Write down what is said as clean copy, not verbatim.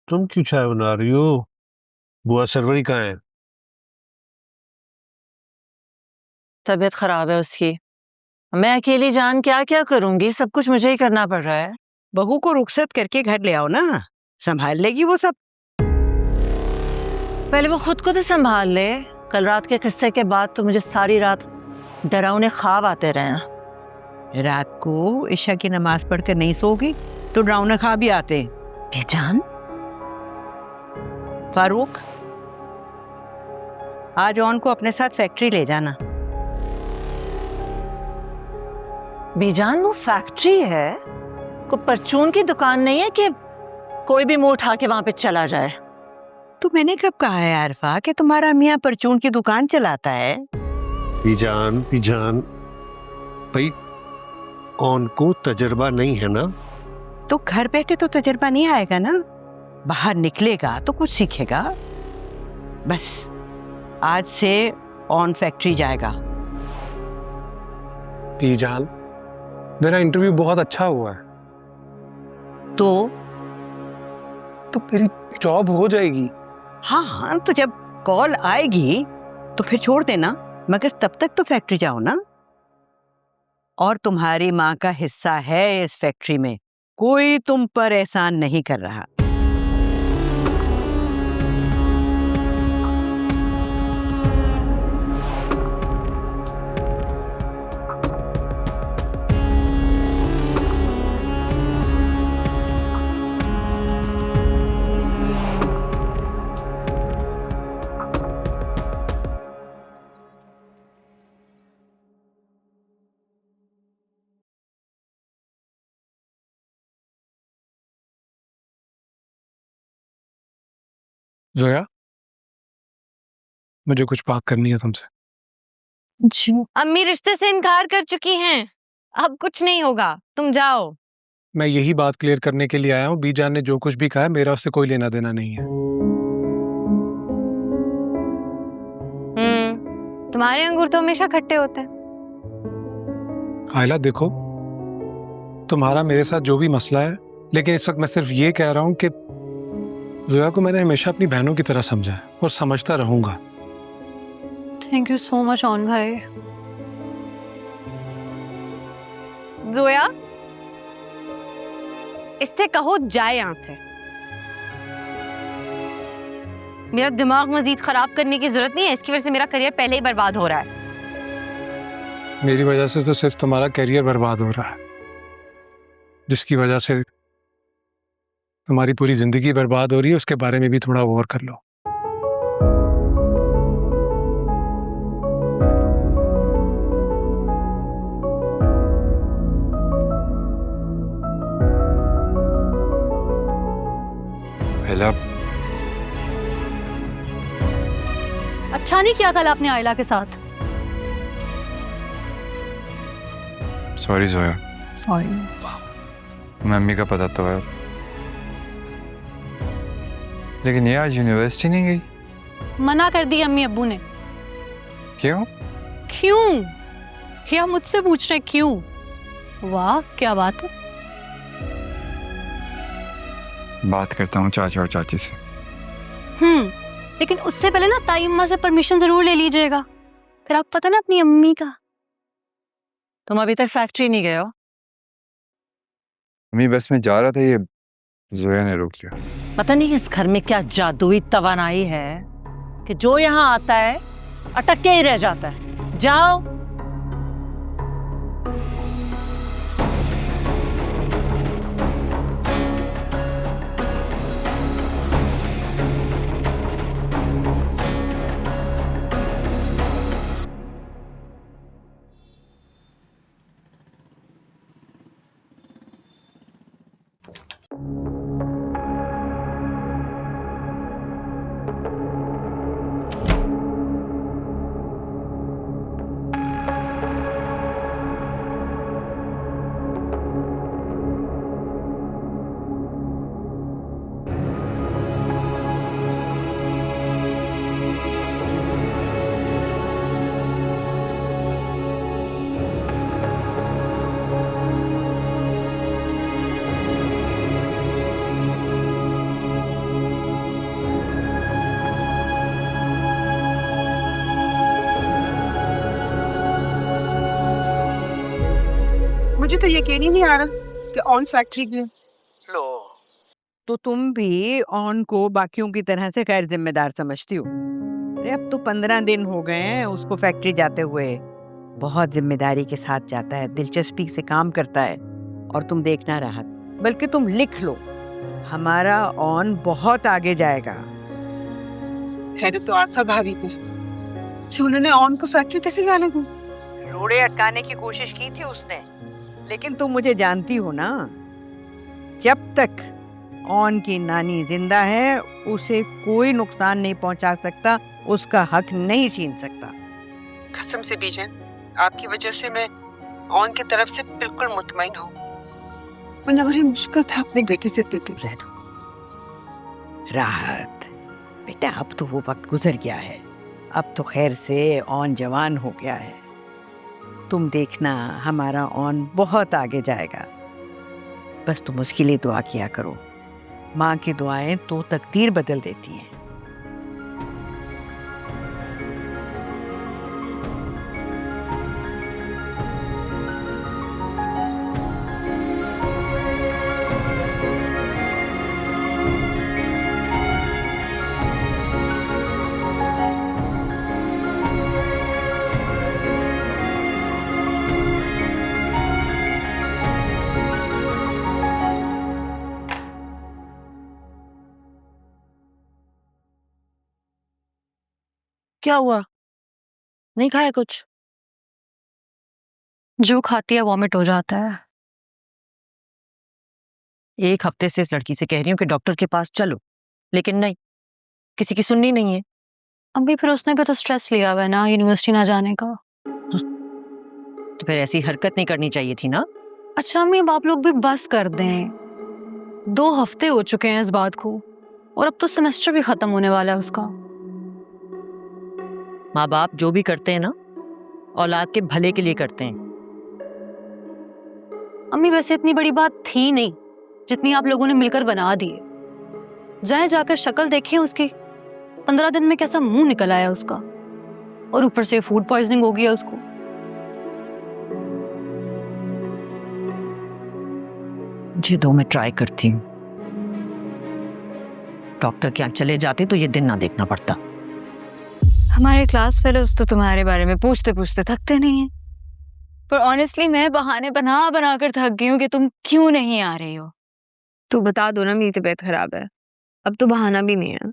तुम क्यों चाय बना रही हो? बुआ सरवरी कहाँ है? तबीयत खराब है उसकी। मैं अकेली जान क्या क्या करूंगी, सब कुछ मुझे ही करना पड़ रहा है। बहू को रुखसत करके घर ले आओ ना, संभाल लेगी वो सब। पहले वो खुद को तो संभाल ले। कल रात के किस्से के बाद तो मुझे सारी रात डरावने ख्वाब आते रहे हैं। रात को ईशा की नमाज पढ़कर नहीं सोगी तो डरावना खा भी आते हैं। बेजान, फारूक, आज ऑन को अपने साथ फैक्ट्री ले जाना। बीजान वो फैक्ट्री है, कोई परचून की दुकान नहीं है कि कोई भी मुंह उठा के वहां पे चला जाए। तो मैंने कब कहा है आरफा कि तुम्हारा मियाँ परचून की दुकान चलाता है? बीजान भाई, कौन को तजर्बा नहीं है ना? तो घर बैठे तो तजर्बा नहीं आएगा ना, बाहर निकलेगा तो कुछ सीखेगा। बस आज से ऑन फैक्ट्री जाएगा। बीजान, मेरा इंटरव्यू बहुत अच्छा हुआ है, तो मेरी जॉब हो जाएगी। हाँ, तो जब कॉल आएगी तो फिर छोड़ देना, मगर तब तक तो फैक्ट्री जाओ ना। और तुम्हारी माँ का हिस्सा है इस फैक्ट्री में, कोई तुम पर एहसान नहीं कर रहा। जोया, मुझे कुछ बात करनी है तुमसे। जी। अम्मी रिश्ते से इनकार कर चुकी हैं, अब कुछ नहीं होगा, तुम जाओ। मैं यही बात क्लियर करने के लिए आया हूँ। बीजान ने जो कुछ भी कहा है, मेरा उससे कोई लेना देना नहीं है। तुम्हारे अंगूर तो हमेशा खट्टे होते हैं। आयला देखो, तुम्हारा मेरे साथ जो भी मसला है, लेकिन इस वक्त मैं सिर्फ ये कह रहा हूँ कि जोया को मैंने हमेशा अपनी बहनों की तरह समझा है और समझता रहूंगा। Thank you so much on भाई। जोया, इससे कहो जाए यहां से। मेरा दिमाग मजीद खराब करने की जरूरत नहीं है, इसकी वजह से मेरा करियर पहले ही बर्बाद हो रहा है। मेरी वजह से तो सिर्फ तुम्हारा करियर बर्बाद हो रहा है, जिसकी वजह से तुम्हारी पूरी जिंदगी बर्बाद हो रही है। उसके बारे में भी थोड़ा गौर कर लो। अच्छा नहीं किया कल आपने आयला के साथ। सॉरी जोया। सॉरी। मम्मी का पता तो है, लेकिन ये आज यूनिवर्सिटी नहीं गई। मना कर दी अम्मी अब्बू ने। क्यों? क्यों? क्या मुझसे पूछ रहे क्यों? वाह क्या बात है। बात करता हूँ चाचा और चाची से। लेकिन उससे पहले ना ताई अम्मा से परमिशन जरूर ले लीजिएगा, फिर आप पता ना अपनी अम्मी का। तुम अभी तक फैक्ट्री नहीं गए हो? मम्मी बस मैं जा रहा था, ये जोया ने रोक लिया। पता नहीं इस घर में क्या जादुई तवानाई है कि जो यहाँ आता है अटक के ही रह जाता है। जाओ। मुझे तो यकीन ही नहीं आ रहा कि ऑन फैक्ट्री की लो, तो तुम भी ऑन को बाकियों की तरह से गैर जिम्मेदार समझती हो? अरे अब तो 15 दिन हो गए हैं उसको फैक्ट्री जाते हुए। बहुत जिम्मेदारी के साथ जाता है, दिलचस्पी से काम करता है। और तुम देखना राहत, बल्कि तुम लिख लो, हमारा ऑन बहुत आगे जाएगा। खैर तो आशा भाभी थी कि उन्होंने ऑन को फैक्ट्री कैसे जाने दी। रोड़े अटकाने की कोशिश की थी उसने, लेकिन तुम मुझे जानती हो ना, जब तक ऑन की नानी जिंदा है उसे कोई नुकसान नहीं पहुंचा सकता, उसका हक नहीं छीन सकता। कसम से बीजन, आपकी वजह से मैं ऑन की तरफ से बिल्कुल मुतमईन हूँ, वरना बड़ी मुश्किल था अपने बेटे से दूर रहना। राहत बेटा, अब तो वो वक्त गुजर गया है, अब तो खैर से ऑन जवान हो गया है। तुम देखना हमारा ऑन बहुत आगे जाएगा। बस तुम उसके लिए दुआ किया करो, माँ की दुआएं तो तकदीर बदल देती हैं। क्या हुआ? नहीं खाया कुछ? जो खाती है वॉमिट हो जाता है। एक हफ्ते से इस लड़की से कह रही हूँ कि डॉक्टर के पास चलो, लेकिन नहीं, किसी की सुननी नहीं है। अभी फिर उसने भी तो स्ट्रेस लिया हुआ है ना यूनिवर्सिटी ना जाने का। तो फिर ऐसी हरकत नहीं करनी चाहिए थी ना। अच्छा अम्मी, अब आप लोग भी बस कर दें। 2 हफ्ते हो चुके हैं इस बात को, और अब तो सेमेस्टर भी खत्म होने वाला है उसका। माँ बाप जो भी करते हैं ना, औलाद के भले के लिए करते हैं। अम्मी वैसे इतनी बड़ी बात थी नहीं जितनी आप लोगों ने मिलकर बना दी है। जाए जाकर शक्ल देखें उसकी, 15 दिन में कैसा मुंह निकल आया उसका, और ऊपर से फूड पॉइजनिंग हो गया उसको। मुझे दो, मैं ट्राई करती हूँ। डॉक्टर के यहाँ चले जाते तो ये दिन ना देखना पड़ता। हमारे क्लास फेलोज तो तुम्हारे बारे में पूछते पूछते थकते नहीं हैं, पर ऑनेस्टली मैं बहाने बना बना कर थक गई हूँ कि तुम क्यों नहीं आ रही हो। तो बता दो ना मेरी तबीयत खराब है, अब तो बहाना भी नहीं है।